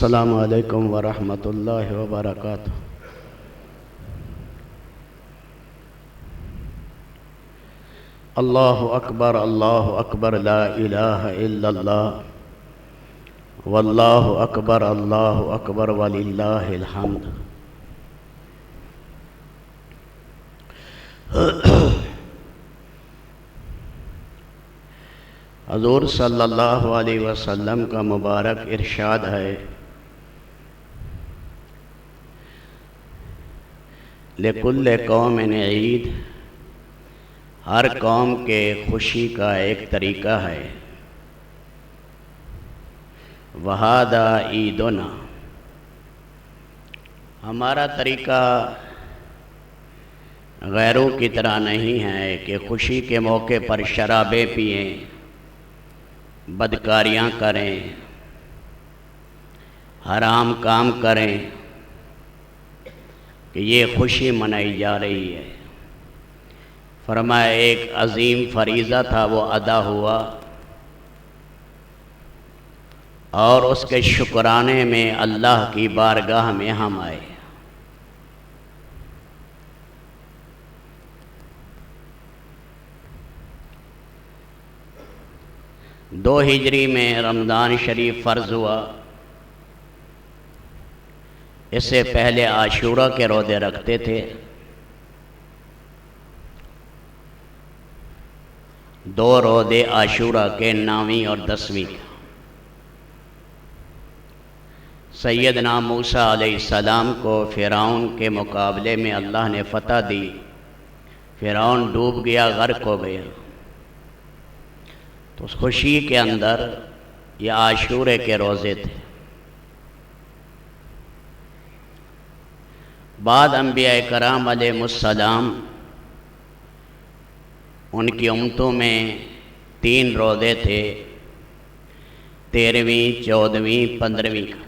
السلام علیکم ورحمۃ اللہ وبرکاتہ۔ اللہ اکبر لا الہ الا اللہ واللہ اکبر وللہ الحمد۔ حضور صلی اللہ علیہ وسلم کا مبارک ارشاد ہے، لکل قوم عید، ہر قوم کے خوشی کا ایک طریقہ ہے، وہذا عیدنا، ہمارا طریقہ غیروں کی طرح نہیں ہے کہ خوشی کے موقع پر شرابیں پئیں، بدکاریاں کریں، حرام کام کریں، کہ یہ خوشی منائی جا رہی ہے۔ فرمایا ایک عظیم فریضہ تھا، وہ ادا ہوا، اور اس کے شکرانے میں اللہ کی بارگاہ میں ہم آئے۔ دو ہجری میں رمضان شریف فرض ہوا، اس سے پہلے عاشورہ کے روزے رکھتے تھے۔ دو روزے عاشورہ کے 9ویں اور 10ویں کے۔ سیدنا موسیٰ علیہ السلام کو فرعون کے مقابلے میں اللہ نے فتح دی، فرعون ڈوب گیا، غرق ہو گیا، تو اس خوشی کے اندر یہ عاشورے کے روزے تھے۔ بعد انبیاء کرام علیہ السلام، ان کی امتوں میں 3 روزے تھے، 13ویں، 14ویں، 15ویں کا،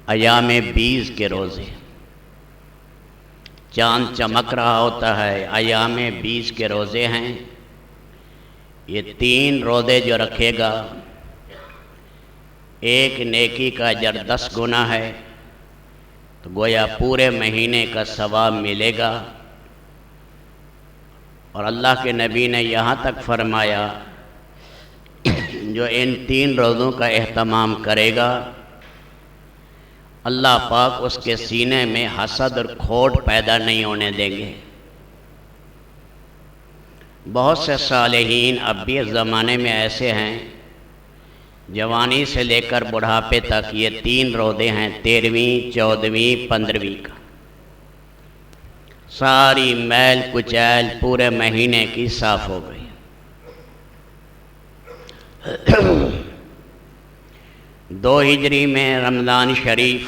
ایام 20 کے روزے۔ چاند چمک رہا ہوتا ہے، ایام 20 کے روزے ہیں۔ یہ 3 روزے جو رکھے گا، ایک نیکی کا اجر 10 گنا ہے، تو گویا پورے مہینے کا ثواب ملے گا۔ اور اللہ کے نبی نے یہاں تک فرمایا، جو ان 3 روزوں کا اہتمام کرے گا، اللہ پاک اس کے سینے میں حسد اور کھوٹ پیدا نہیں ہونے دیں گے۔ بہت سے صالحین اب بھی اس زمانے میں ایسے ہیں، جوانی سے لے کر بڑھاپے تک یہ 3 روزے ہیں، 13ویں، 14ویں، 15ویں کا۔ ساری میل کچیل پورے مہینے کی صاف ہو گئی۔ 2 ہجری میں رمضان شریف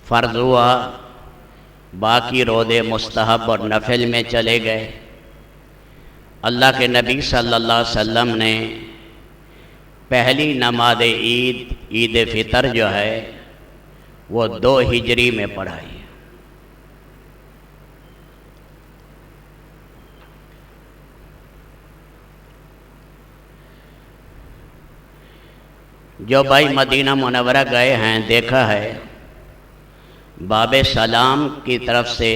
فرض ہوا، باقی روزے مستحب اور نفل میں چلے گئے۔ اللہ کے نبی صلی اللہ علیہ وسلم نے پہلی نماز عید، عید فطر جو ہے، وہ 2 ہجری میں پڑھائی۔ جو بھائی مدینہ منورہ گئے ہیں، دیکھا ہے باب سلام کی طرف سے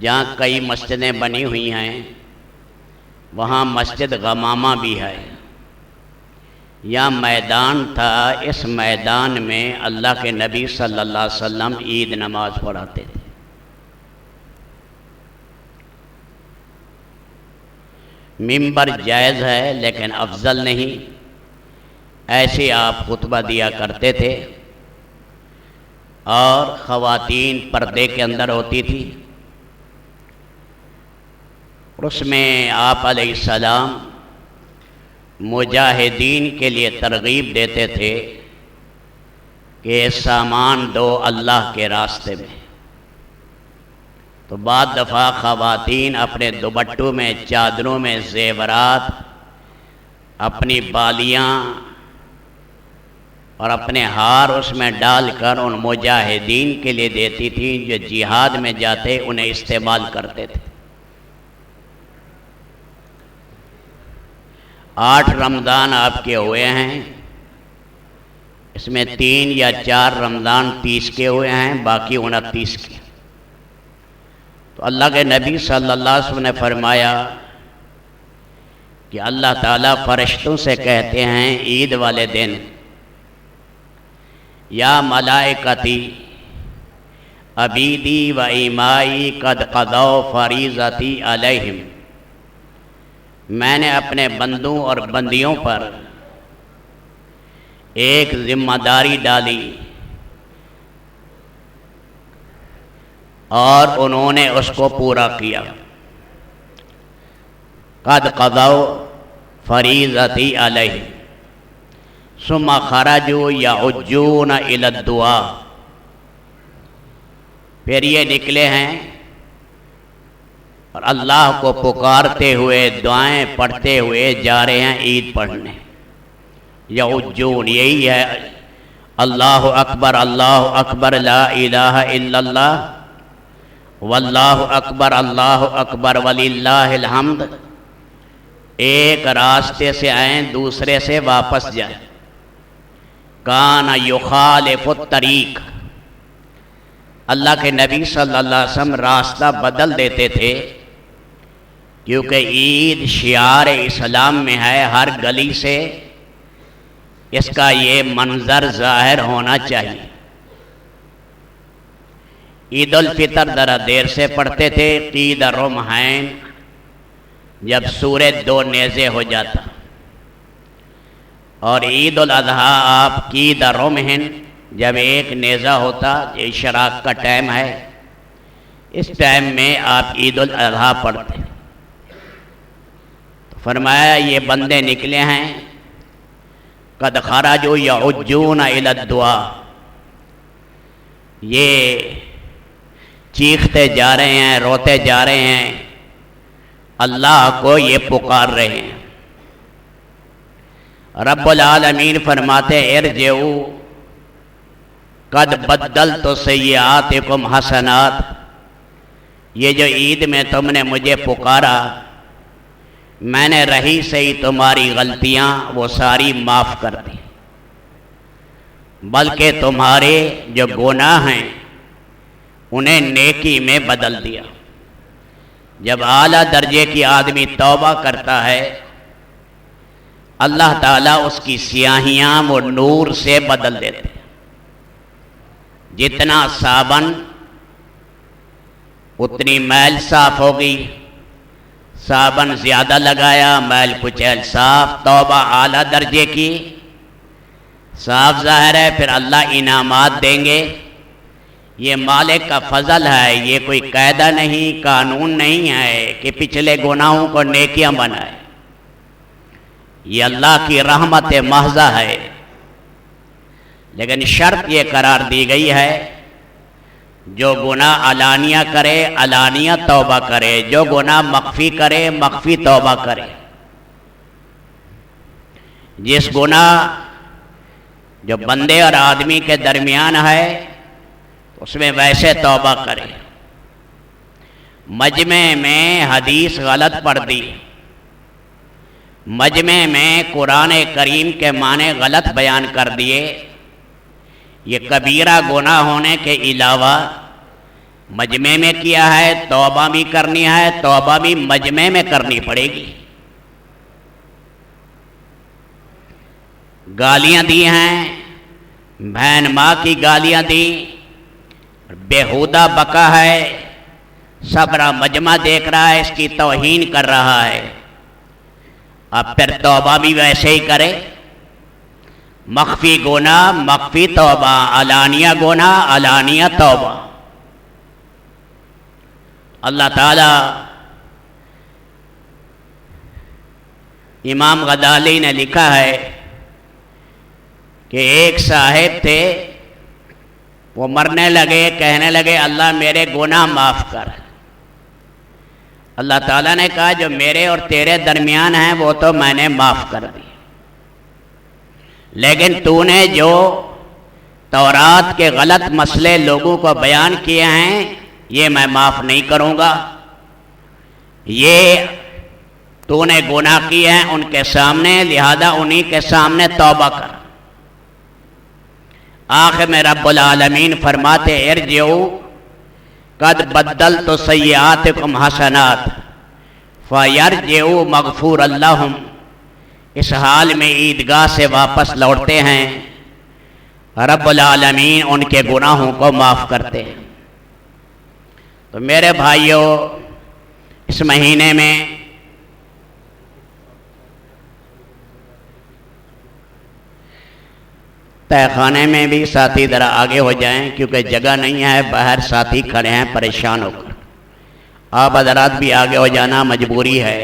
جہاں کئی مسجدیں بنی ہوئی ہیں، وہاں مسجد غمامہ بھی ہے۔ یہاں میدان تھا، اس میدان میں اللہ کے نبی صلی اللہ علیہ وسلم عید نماز پڑھاتے تھے۔ منبر جائز ہے لیکن افضل نہیں، ایسے آپ خطبہ دیا کرتے تھے، اور خواتین پردے کے اندر ہوتی تھی، اور اس میں آپ علیہ السلام مجاہدین کے لیے ترغیب دیتے تھے کہ سامان دو اللہ کے راستے میں۔ تو بعض دفعہ خواتین اپنے دوپٹوں میں، چادروں میں زیورات، اپنی بالیاں اور اپنے ہار اس میں ڈال کر ان مجاہدین کے لیے دیتی تھیں جو جہاد میں جاتے انہیں استعمال کرتے تھے۔ 8 رمضان آپ کے ہوئے ہیں، اس میں 3 یا 4 رمضان 30 کے ہوئے ہیں، باقی 29 کے۔ تو اللہ کے نبی صلی اللہ علیہ وسلم نے فرمایا کہ اللہ تعالیٰ فرشتوں سے کہتے ہیں عید والے دن، یا ملائکتی عبیدی و ایمائی قد قضوا فریضتی علیہم، میں نے اپنے بندوں اور بندیوں پر ایک ذمہ داری ڈالی اور انہوں نے اس کو پورا کیا۔ قد قضوا فریضتی علیہم ثم خرجوا یعجون الی الدعاء، پھر یہ نکلے ہیں اور اللہ کو پکارتے ہوئے دعائیں پڑھتے ہوئے جا رہے ہیں عید پڑھنے۔ یعجون یہی ہے اللہ اکبر لا الہ الا اللہ واللہ اکبر وللہ الحمد، ایک راستے سے آئیں دوسرے سے واپس جائیں۔ کان یخالف الطریق، اللہ کے نبی صلی اللہ علیہ وسلم راستہ بدل دیتے تھے، کیونکہ عید شعار اسلام میں ہے، ہر گلی سے اس کا یہ منظر ظاہر ہونا چاہیے۔ عید الفطر ذرا دیر سے پڑھتے تھے، قید الرمحین جب سورج 2 نیزے ہو جاتا، اور عید الاضحیٰ آپ قید الرمحین جب 1 نیزہ ہوتا، یہ اشراق کا ٹائم ہے، اس ٹائم میں آپ عید الاضحیٰ پڑھتے۔ تو فرمایا یہ بندے نکلے ہیں، قد خرجوا یعجون الی الدعاء، یہ چیختے جا رہے ہیں، روتے جا رہے ہیں، اللہ کو یہ پکار رہے ہیں۔ رب العالمین فرماتے ارجعوا قد بدلت سیئاتکم حسنات، یہ جو عید میں تم نے مجھے پکارا، میں نے رہی سہی تمہاری غلطیاں وہ ساری معاف کر دی، بلکہ تمہارے جو گناہ ہیں انہیں نیکی میں بدل دیا۔ جب اعلیٰ درجے کی آدمی توبہ کرتا ہے، اللہ تعالیٰ اس کی سیاہیاں وہ نور سے بدل دیتے ہیں۔ جتنا صابن اتنی میل صاف ہوگی، صابن زیادہ لگایا میل کچیل صاف، توبہ اعلیٰ درجے کی صاف ظاہر ہے، پھر اللہ انعامات دیں گے۔ یہ مالک کا فضل ہے، یہ کوئی قاعدہ نہیں، قانون نہیں ہے کہ پچھلے گناہوں کو نیکیاں بنائے، یہ اللہ کی رحمت محضہ ہے۔ لیکن شرط یہ قرار دی گئی ہے، جو گناہ علانیہ کرے علانیہ توبہ کرے، جو گناہ مخفی کرے مخفی توبہ کرے۔ جس گناہ جو بندے اور آدمی کے درمیان ہے اس میں ویسے توبہ کرے۔ مجمع میں حدیث غلط پڑھ دی، مجمع میں قرآن کریم کے معنی غلط بیان کر دیے، یہ کبیرہ گناہ ہونے کے علاوہ مجمع میں کیا ہے، توبہ بھی کرنی ہے، توبہ بھی مجمع میں کرنی پڑے گی۔ گالیاں دی ہیں، بہن ماں کی گالیاں دی، بےہودہ بکا ہے، سبرا مجمع دیکھ رہا ہے، اس کی توہین کر رہا ہے، اب پھر توبہ بھی ویسے ہی کرے۔ مخفی گناہ مخفی توبہ، علانیہ گناہ علانیہ توبہ۔ اللہ تعالیٰ امام غزالی نے لکھا ہے کہ ایک صاحب تھے، وہ مرنے لگے، کہنے لگے اللہ میرے گناہ معاف کر۔ اللہ تعالیٰ نے کہا جو میرے اور تیرے درمیان ہیں وہ تو میں نے معاف کر دی، لیکن تو نے جو تورات کے غلط مسئلے لوگوں کو بیان کیے ہیں یہ میں معاف نہیں کروں گا، یہ تو نے گناہ کیے ہیں ان کے سامنے، لہذا انہی کے سامنے توبہ کر۔ آخر میں رب العالمین فرماتے ارجعوا قد بدلت سیئاتکم حسنات فیرجعوا مغفورا لہم۔ اس حال میں عیدگاہ سے واپس لوٹتے ہیں، رب العالمین ان کے گناہوں کو معاف کرتے ہیں۔ تو میرے بھائیوں، اس مہینے میں تہ خانے میں بھی ساتھی ذرا آگے ہو جائیں کیونکہ جگہ نہیں ہے، باہر ساتھی کھڑے ہیں پریشان ہو کر۔ آپ حضرات بھی آگے ہو جانا مجبوری ہے۔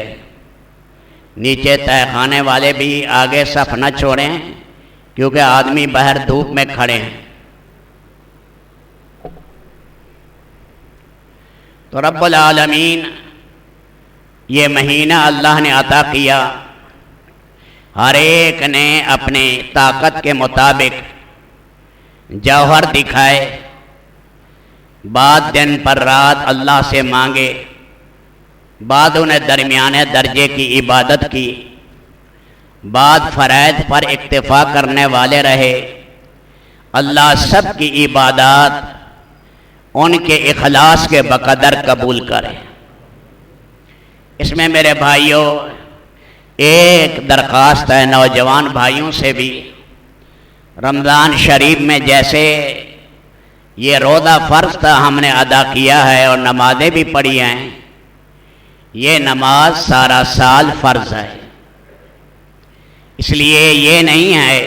نیچے تہ خانے والے بھی آگے صف نہ چھوڑیں کیونکہ آدمی باہر دھوپ میں کھڑے ہیں۔ تو رب العالمین یہ مہینہ اللہ نے عطا کیا، ہر ایک نے اپنے طاقت کے مطابق جوہر دکھائے، بعد دن پر رات اللہ سے مانگے، بعدوں نے درمیانے درجے کی عبادت کی، بعد فرائض پر اکتفا کرنے والے رہے۔ اللہ سب کی عبادات ان کے اخلاص کے بقدر قبول کرے۔ اس میں میرے بھائیوں ایک درخواست ہے نوجوان بھائیوں سے بھی، رمضان شریف میں جیسے یہ روزہ فرض تھا ہم نے ادا کیا ہے اور نمازیں بھی پڑھی ہیں، یہ نماز سارا سال فرض ہے۔ اس لیے یہ نہیں ہے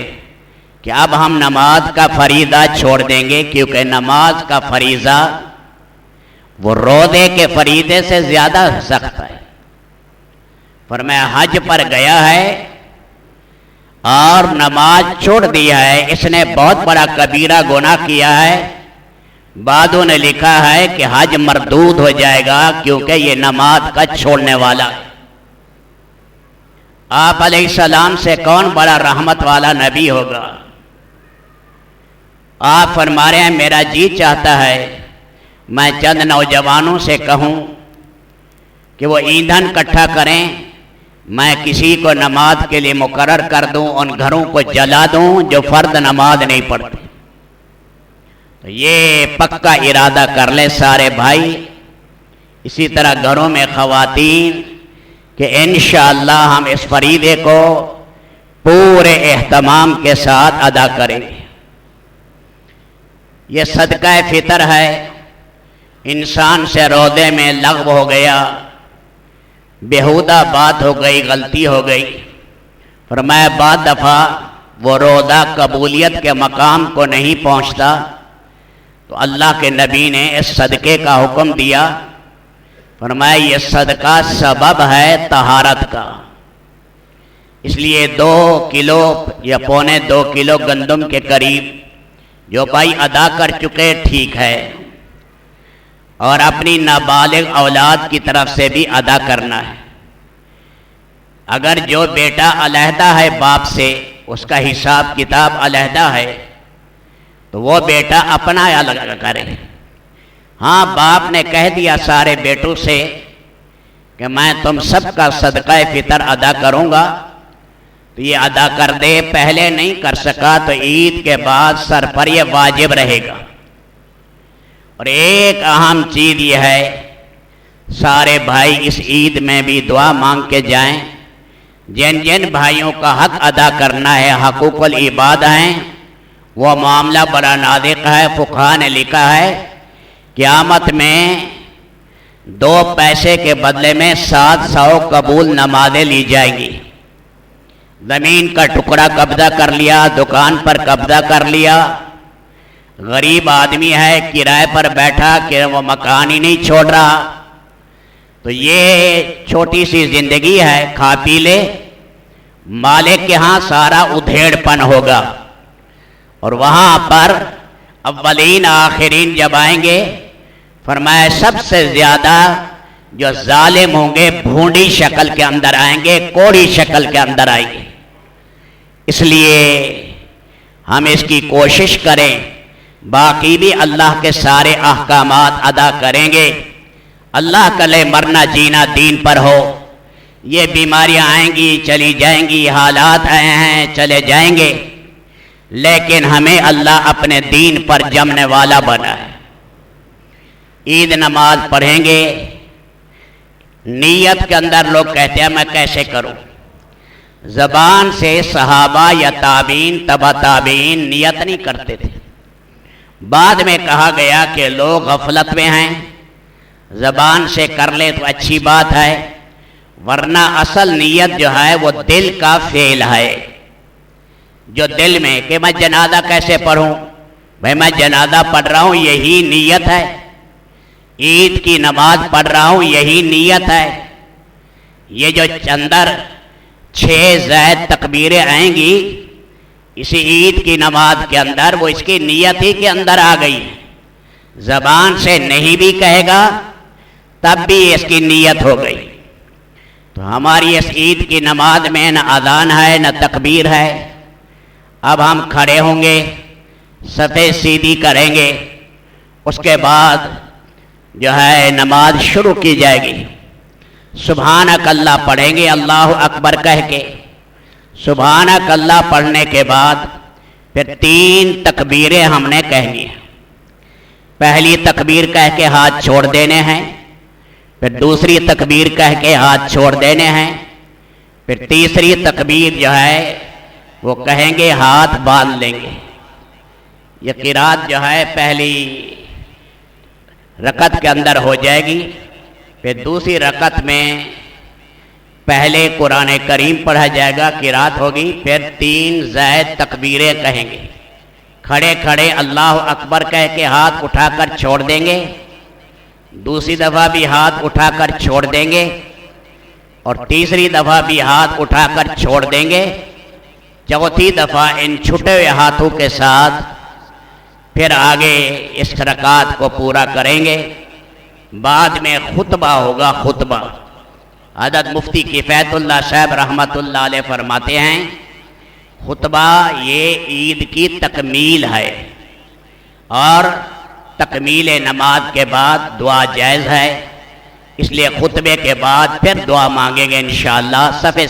کہ اب ہم نماز کا فریضہ چھوڑ دیں گے، کیونکہ نماز کا فریضہ وہ روزے کے فریضے سے زیادہ سخت ہے۔ فرمایا حج پر گیا ہے اور نماز چھوڑ دیا ہے، اس نے بہت بڑا کبیرہ گناہ کیا ہے۔ بعدوں نے لکھا ہے کہ حج مردود ہو جائے گا کیونکہ یہ نماز کا چھوڑنے والا ہے۔ آپ علیہ السلام سے کون بڑا رحمت والا نبی ہوگا؟ آپ فرما رہے ہیں میرا جی چاہتا ہے میں چند نوجوانوں سے کہوں کہ وہ ایندھن اکٹھا کریں، میں کسی کو نماز کے لیے مقرر کر دوں، ان گھروں کو جلا دوں جو فرض نماز نہیں پڑھتے۔ تو یہ پکا ارادہ کر لیں سارے بھائی، اسی طرح گھروں میں خواتین، کہ انشاءاللہ ہم اس فریضے کو پورے اہتمام کے ساتھ ادا کریں گے۔ یہ صدقہ فطر ہے، انسان سے روزے میں لغو ہو گیا، بیہودہ بات ہو گئی، غلطی ہو گئی، فرمایا بعد دفعہ وہ روزہ قبولیت کے مقام کو نہیں پہنچتا، تو اللہ کے نبی نے اس صدقے کا حکم دیا، فرمایا یہ صدقہ سبب ہے طہارت کا۔ اس لیے 2 کلو یا پونے 2 کلو گندم کے قریب جو بھائی ادا کر چکے ٹھیک ہے، اور اپنی نابالغ اولاد کی طرف سے بھی ادا کرنا ہے۔ اگر جو بیٹا علیحدہ ہے باپ سے، اس کا حساب کتاب علیحدہ ہے، تو وہ بیٹا اپنا الگ کرے۔ ہاں باپ نے کہہ دیا سارے بیٹوں سے کہ میں تم سب کا صدقہ فطر ادا کروں گا، تو یہ ادا کر دے، پہلے نہیں کر سکا تو عید کے بعد سر پر یہ واجب رہے گا۔ اور ایک اہم چیز یہ ہے، سارے بھائی اس عید میں بھی دعا مانگ کے جائیں، جن جن بھائیوں کا حق ادا کرنا ہے، حقوق العباد ہیں، وہ معاملہ بڑا نازک ہے۔ فقہا نے لکھا ہے قیامت میں 2 پیسے کے بدلے میں 700 قبول نمازیں لی جائیں گی۔ زمین کا ٹکڑا قبضہ کر لیا، دکان پر قبضہ کر لیا، غریب آدمی ہے کرائے پر بیٹھا کہ وہ مکان ہی نہیں چھوڑ رہا، تو یہ چھوٹی سی زندگی ہے، کھا پی لے، مالک کے ہاں سارا ادھیڑ پن ہوگا، اور وہاں پر اولین آخرین جب آئیں گے، فرمایا سب سے زیادہ جو ظالم ہوں گے بھونڈی شکل کے اندر آئیں گے، کوڑی شکل کے اندر آئیں گے۔ اس لیے ہم اس کی کوشش کریں، باقی بھی اللہ کے سارے احکامات ادا کریں گے۔ اللہ کرے مرنا جینا دین پر ہو، یہ بیماریاں آئیں گی چلی جائیں گی، حالات آئے ہیں چلے جائیں گے، لیکن ہمیں اللہ اپنے دین پر جمنے والا بنا ہے۔ عید نماز پڑھیں گے، نیت کے اندر لوگ کہتے ہیں میں کیسے کروں؟ زبان سے صحابہ یا تابعین تبع تابعین نیت نہیں کرتے تھے، بعد میں کہا گیا کہ لوگ غفلت میں ہیں، زبان سے کر لے تو اچھی بات ہے، ورنہ اصل نیت جو ہے وہ دل کا فعل ہے۔ جو دل میں کہ میں جنازہ کیسے پڑھوں، بھائی میں جنازہ پڑھ رہا ہوں یہی نیت ہے، عید کی نماز پڑھ رہا ہوں یہی نیت ہے۔ یہ جو چندر 6 زائد تکبیریں آئیں گی اسی عید کی نماز کے اندر، وہ اس کی نیت ہی کے اندر آ گئی، زبان سے نہیں بھی کہے گا تب بھی اس کی نیت ہو گئی۔ تو ہماری اس عید کی نماز میں نہ اذان ہے نہ تکبیر ہے۔ اب ہم کھڑے ہوں گے، صفیں سیدھی کریں گے، اس کے بعد جو ہے نماز شروع کی جائے گی۔ سبحانک اللہ پڑھیں گے اللہ اکبر کہہ کے، سبحانک اللہ پڑھنے کے بعد پھر 3 تکبیریں ہم نے کہنی ہیں۔ پہلی تکبیر کہہ کے ہاتھ چھوڑ دینے ہیں، پھر دوسری تکبیر کہہ کے ہاتھ چھوڑ دینے ہیں، پھر تیسری تکبیر جو ہے وہ کہیں گے ہاتھ باندھ لیں گے۔ یہ قرات جو ہے پہلی رکعت کے اندر ہو جائے گی، پھر دوسری رکعت میں پہلے قرآن کریم پڑھا جائے گا، قرات ہوگی، پھر 3 زائد تکبیریں کہیں گے، کھڑے کھڑے اللہ اکبر کہہ کے ہاتھ اٹھا کر چھوڑ دیں گے، دوسری دفعہ بھی ہاتھ اٹھا کر چھوڑ دیں گے، اور تیسری دفعہ بھی ہاتھ اٹھا کر چھوڑ دیں گے، چوتھی دفعہ ان چھٹے ہوئے ہاتھوں کے ساتھ پھر آگے اس رکعت کو پورا کریں گے۔ بعد میں خطبہ ہوگا، خطبہ۔ حضرت مفتی کفایت اللہ صاحب رحمۃ اللہ علیہ فرماتے ہیں خطبہ یہ عید کی تکمیل ہے، اور تکمیل نماز کے بعد دعا جائز ہے، اس لیے خطبے کے بعد پھر دعا مانگیں گے انشاءاللہ۔ صفحے